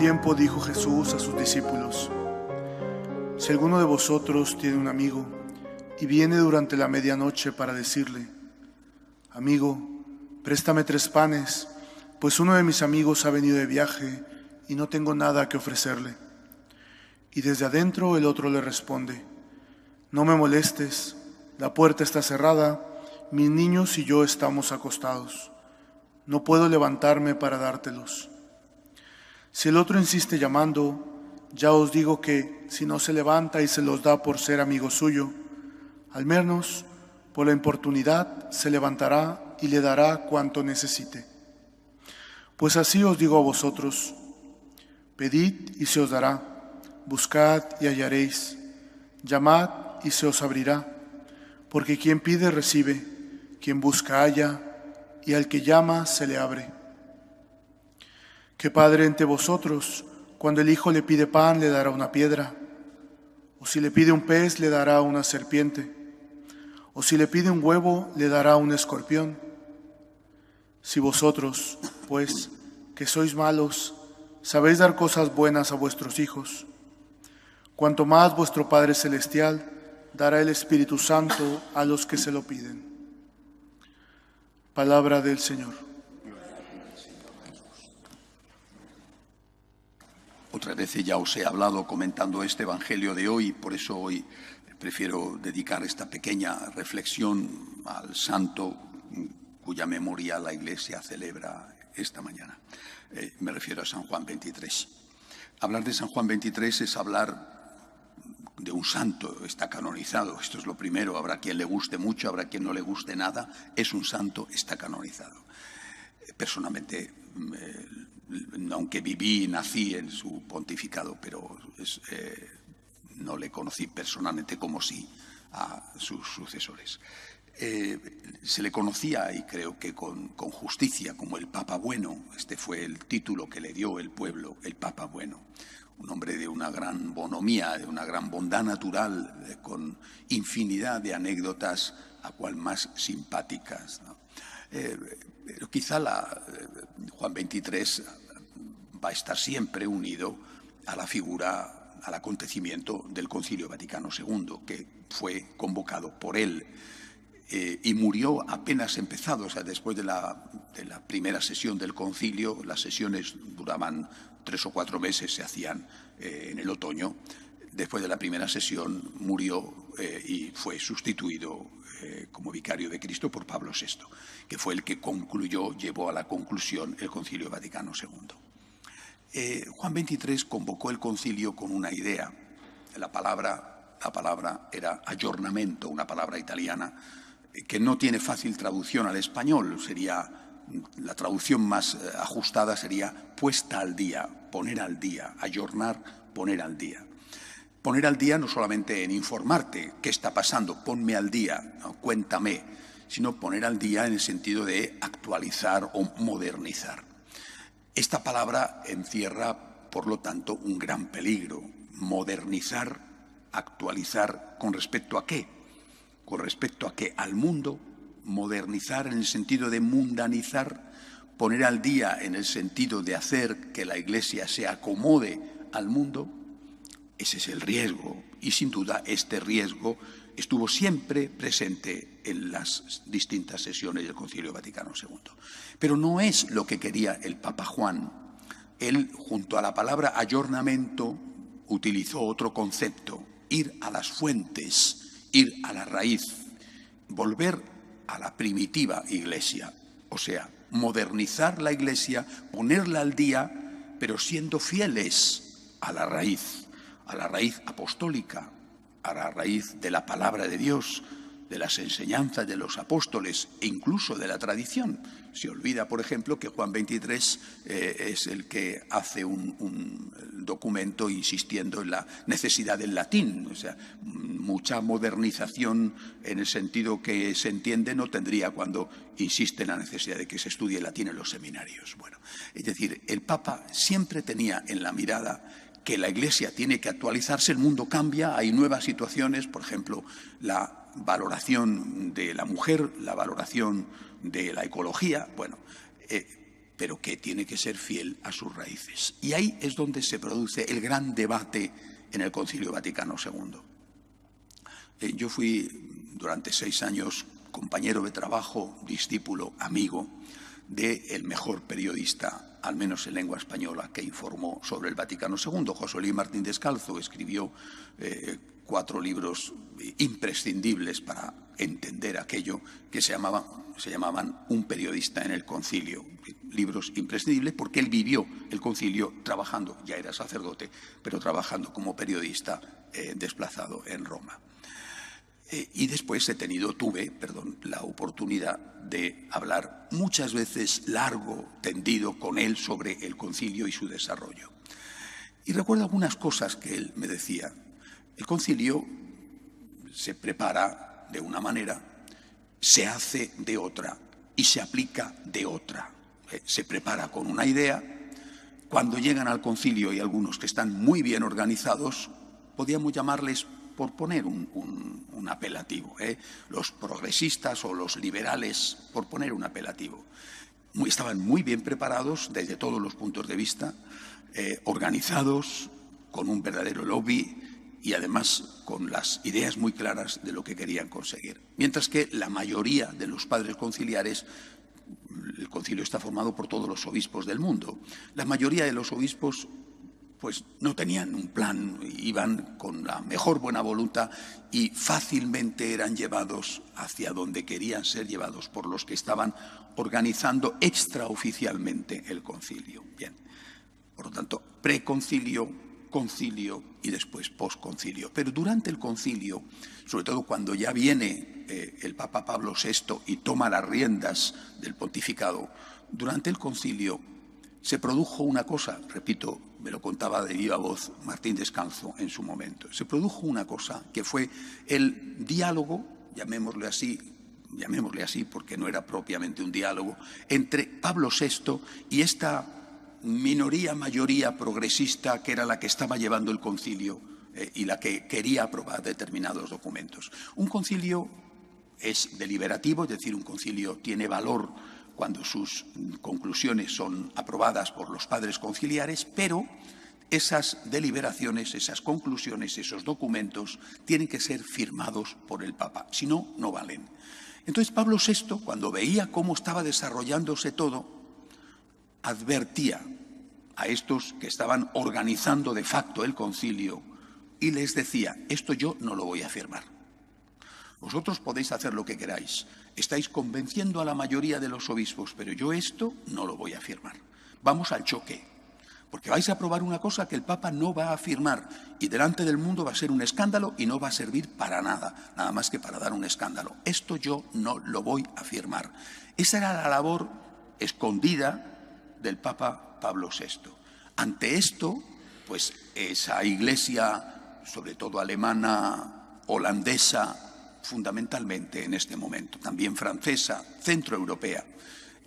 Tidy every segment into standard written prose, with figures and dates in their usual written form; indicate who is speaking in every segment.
Speaker 1: tiempo dijo Jesús a sus discípulos: si alguno de vosotros tiene un amigo y viene durante la medianoche para decirle: amigo, préstame 3 panes, pues uno de mis amigos ha venido de viaje y no tengo nada que ofrecerle. Y desde adentro el otro le responde: no me molestes, la puerta está cerrada, mis niños y yo estamos acostados. No puedo levantarme para dártelos. Si el otro insiste llamando, ya os digo que si no se levanta y se los da por ser amigo suyo, al menos por la importunidad se levantará y le dará cuanto necesite. Pues así os digo a vosotros: pedid y se os dará, buscad y hallaréis, llamad y se os abrirá, porque quien pide recibe, quien busca halla, y al que llama se le abre. ¿Qué padre entre vosotros, cuando el hijo le pide pan, le dará una piedra? ¿O si le pide un pez, le dará una serpiente? ¿O si le pide un huevo, le dará un escorpión? Si vosotros, pues, que sois malos, sabéis dar cosas buenas a vuestros hijos, cuanto más vuestro Padre Celestial dará el Espíritu Santo a los que se lo piden. Palabra del Señor.
Speaker 2: Otras veces ya os he hablado comentando este Evangelio de hoy, por eso hoy prefiero dedicar esta pequeña reflexión al santo cuya memoria la Iglesia celebra esta mañana. Me refiero a San Juan 23. Hablar de San Juan 23 es hablar de un santo, está canonizado, esto es lo primero. Habrá quien le guste mucho, habrá quien no le guste nada, es un santo, está canonizado. Personalmente, aunque viví y nací en su pontificado, pero no le conocí personalmente como sí a sus sucesores. Se le conocía, y creo que con justicia, como el Papa Bueno. Este fue el título que le dio el pueblo, el Papa Bueno. Un hombre de una gran bonomía, de una gran bondad natural, con infinidad de anécdotas, a cual más simpáticas, ¿no? Pero quizá Juan 23 va a estar siempre unido a la figura, al acontecimiento del Concilio Vaticano II, que fue convocado por él y murió apenas empezado. O sea, después de la primera sesión del concilio, las sesiones duraban 3 o 4 meses, se hacían en el otoño. Después de la primera sesión murió y fue sustituido como vicario de Cristo por Pablo VI, que fue el que llevó a la conclusión el Concilio Vaticano II. Juan XXIII convocó el concilio con una idea. La palabra era aggiornamento, una palabra italiana que no tiene fácil traducción al español. La traducción más ajustada sería puesta al día, poner al día, aggiornar, poner al día. Poner al día no solamente en informarte qué está pasando, ponme al día, ¿no? Cuéntame, sino poner al día en el sentido de actualizar o modernizar. Esta palabra encierra, por lo tanto, un gran peligro. Modernizar, actualizar, ¿con respecto a qué? Con respecto a qué, al mundo. Modernizar en el sentido de mundanizar, poner al día en el sentido de hacer que la Iglesia se acomode al mundo. Ese es el riesgo, y sin duda este riesgo estuvo siempre presente en las distintas sesiones del Concilio Vaticano II. Pero no es lo que quería el Papa Juan. Él, junto a la palabra aggiornamento, utilizó otro concepto: ir a las fuentes, ir a la raíz, volver a la primitiva Iglesia. O sea, modernizar la Iglesia, ponerla al día, pero siendo fieles a la raíz apostólica, a la raíz de la palabra de Dios, de las enseñanzas de los apóstoles e incluso de la tradición. Se olvida, por ejemplo, que Juan XXIII es el que hace un documento insistiendo en la necesidad del latín. O sea, mucha modernización en el sentido que se entiende no tendría cuando insiste en la necesidad de que se estudie latín en los seminarios. Bueno, es decir, el Papa siempre tenía en la mirada que la Iglesia tiene que actualizarse, el mundo cambia, hay nuevas situaciones, por ejemplo, la valoración de la mujer, la valoración de la ecología, pero que tiene que ser fiel a sus raíces. Y ahí es donde se produce el gran debate en el Concilio Vaticano II. Yo fui durante 6 años compañero de trabajo, discípulo, amigo del mejor periodista, al menos en lengua española, que informó sobre el Vaticano II. José Luis Martín Descalzo escribió 4 libros imprescindibles para entender aquello que se llamaban Un periodista en el concilio. Libros imprescindibles porque él vivió el concilio trabajando, ya era sacerdote, pero trabajando como periodista desplazado en Roma. Y después tuve la oportunidad de hablar muchas veces largo, tendido con él sobre el concilio y su desarrollo. Y recuerdo algunas cosas que él me decía. El concilio se prepara de una manera, se hace de otra y se aplica de otra. Se prepara con una idea. Cuando llegan al concilio hay algunos que están muy bien organizados, podríamos llamarles, por poner un apelativo, los progresistas o los liberales, por poner un apelativo. Estaban muy bien preparados desde todos los puntos de vista, organizados, con un verdadero lobby y además con las ideas muy claras de lo que querían conseguir. Mientras que la mayoría de los padres conciliares, el concilio está formado por todos los obispos del mundo, la mayoría de los obispos pues no tenían un plan, iban con la mejor buena voluntad y fácilmente eran llevados hacia donde querían ser llevados por los que estaban organizando extraoficialmente el concilio. Bien, por lo tanto, preconcilio, concilio y después posconcilio. Pero durante el concilio, sobre todo cuando ya viene el Papa Pablo VI y toma las riendas del pontificado, durante el concilio se produjo una cosa, repito, me lo contaba de viva voz Martín Descalzo en su momento, se produjo una cosa que fue el diálogo, llamémosle así porque no era propiamente un diálogo, entre Pablo VI y esta mayoría progresista que era la que estaba llevando el concilio y la que quería aprobar determinados documentos. Un concilio es deliberativo, es decir, un concilio tiene valor cuando sus conclusiones son aprobadas por los padres conciliares, pero esas deliberaciones, esas conclusiones, esos documentos tienen que ser firmados por el Papa, si no, no valen. Entonces Pablo VI, cuando veía cómo estaba desarrollándose todo, advertía a estos que estaban organizando de facto el concilio y les decía, esto yo no lo voy a firmar. Vosotros podéis hacer lo que queráis, estáis convenciendo a la mayoría de los obispos, pero yo esto no lo voy a firmar. Vamos al choque, porque vais a aprobar una cosa que el Papa no va a firmar y delante del mundo va a ser un escándalo y no va a servir para nada, nada más que para dar un escándalo. Esto yo no lo voy a firmar. Esa era la labor escondida del Papa Pablo VI. Ante esto, pues esa iglesia, sobre todo alemana, holandesa, fundamentalmente en este momento, también francesa, centroeuropea,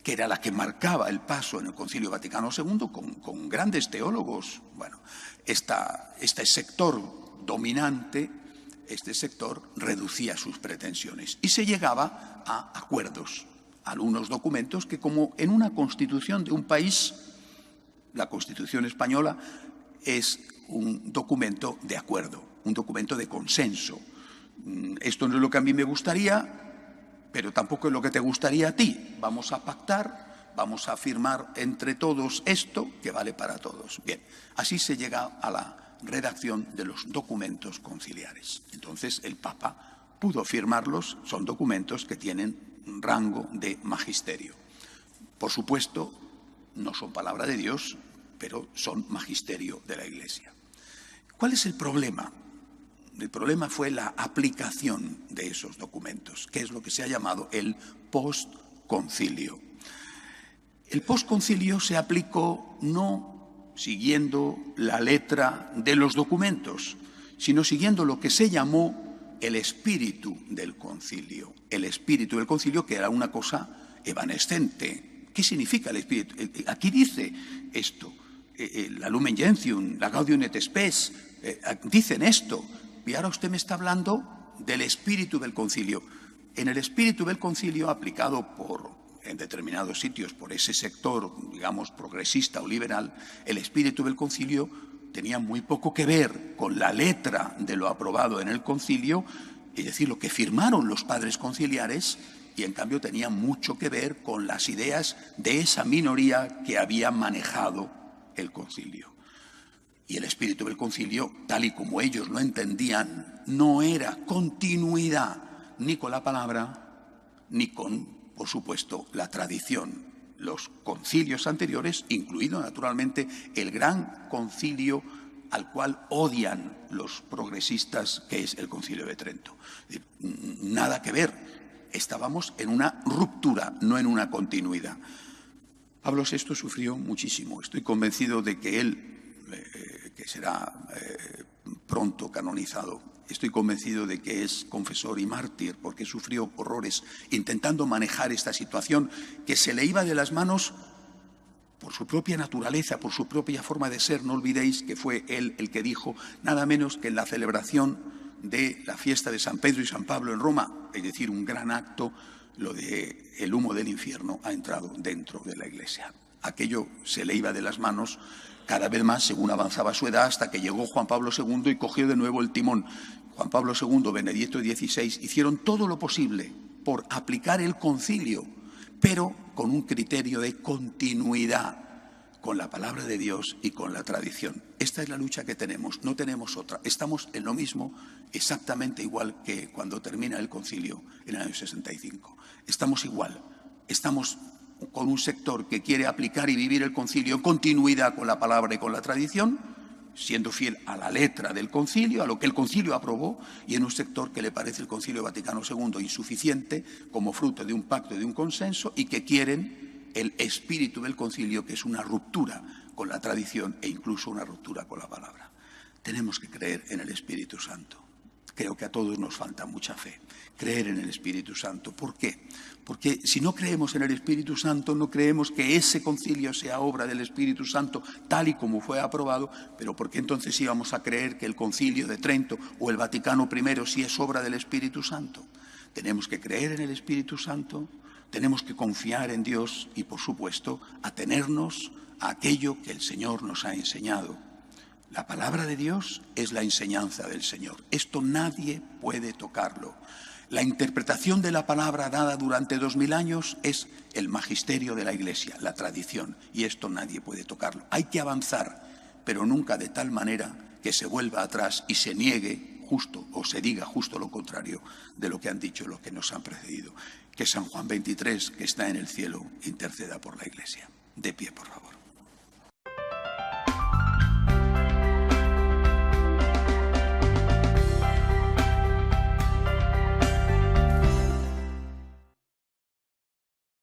Speaker 2: que era la que marcaba el paso en el Concilio Vaticano II con grandes teólogos. Bueno, este sector dominante, este sector reducía sus pretensiones y se llegaba a acuerdos, a algunos documentos que, como en una constitución de un país, la Constitución española es un documento de acuerdo, un documento de consenso. Esto no es lo que a mí me gustaría, pero tampoco es lo que te gustaría a ti. Vamos a pactar, vamos a firmar entre todos esto que vale para todos. Bien, así se llega a la redacción de los documentos conciliares. Entonces el Papa pudo firmarlos, son documentos que tienen rango de magisterio. Por supuesto, no son palabra de Dios, pero son magisterio de la Iglesia. ¿Cuál es el problema? El problema fue la aplicación de esos documentos, que es lo que se ha llamado el postconcilio. El postconcilio se aplicó no siguiendo la letra de los documentos, sino siguiendo lo que se llamó el espíritu del concilio. El espíritu del concilio, que era una cosa evanescente. ¿Qué significa el espíritu? Aquí dice esto, la Lumen Gentium, la Gaudium et Spes, dicen esto. Y ahora usted me está hablando del espíritu del concilio. En el espíritu del concilio, aplicado por en determinados sitios por ese sector, digamos, progresista o liberal, el espíritu del concilio tenía muy poco que ver con la letra de lo aprobado en el concilio, es decir, lo que firmaron los padres conciliares, y en cambio tenía mucho que ver con las ideas de esa minoría que había manejado el concilio. Y el espíritu del concilio, tal y como ellos lo entendían, no era continuidad ni con la palabra, ni con, por supuesto, la tradición. Los concilios anteriores, incluido naturalmente el gran concilio al cual odian los progresistas, que es el Concilio de Trento. Nada que ver. Estábamos en una ruptura, no en una continuidad. Pablo VI sufrió muchísimo. Estoy convencido de que él, que será pronto canonizado, estoy convencido de que es confesor y mártir, porque sufrió horrores intentando manejar esta situación que se le iba de las manos por su propia naturaleza, por su propia forma de ser. No olvidéis que fue él el que dijo, nada menos que en la celebración de la fiesta de San Pedro y San Pablo en Roma, es decir, un gran acto, lo de el humo del infierno ha entrado dentro de la Iglesia. Aquello se le iba de las manos cada vez más según avanzaba su edad, hasta que llegó Juan Pablo II y cogió de nuevo el timón. Juan Pablo II, Benedicto XVI hicieron todo lo posible por aplicar el concilio, pero con un criterio de continuidad con la palabra de Dios y con la tradición. Esta es la lucha que tenemos, no tenemos otra. Estamos en lo mismo, exactamente igual que cuando termina el concilio en el año 65. Estamos igual, estamos con un sector que quiere aplicar y vivir el concilio en continuidad con la palabra y con la tradición, siendo fiel a la letra del concilio, a lo que el concilio aprobó, y en un sector que le parece el Concilio Vaticano II insuficiente como fruto de un pacto y de un consenso, y que quieren el espíritu del concilio, que es una ruptura con la tradición e incluso una ruptura con la palabra. Tenemos que creer en el Espíritu Santo. Creo que a todos nos falta mucha fe. Creer en el Espíritu Santo. ¿Por qué? Porque si no creemos en el Espíritu Santo, no creemos que ese concilio sea obra del Espíritu Santo tal y como fue aprobado, pero ¿por qué entonces íbamos a creer que el Concilio de Trento o el Vaticano I sí es obra del Espíritu Santo? Tenemos que creer en el Espíritu Santo, tenemos que confiar en Dios y, por supuesto, atenernos a aquello que el Señor nos ha enseñado. La palabra de Dios es la enseñanza del Señor. Esto nadie puede tocarlo. La interpretación de la palabra dada durante 2000 años es el magisterio de la Iglesia, la tradición, y esto nadie puede tocarlo. Hay que avanzar, pero nunca de tal manera que se vuelva atrás y se niegue justo o se diga justo lo contrario de lo que han dicho los que nos han precedido. Que San Juan 23, que está en el cielo, interceda por la Iglesia. De pie, por favor.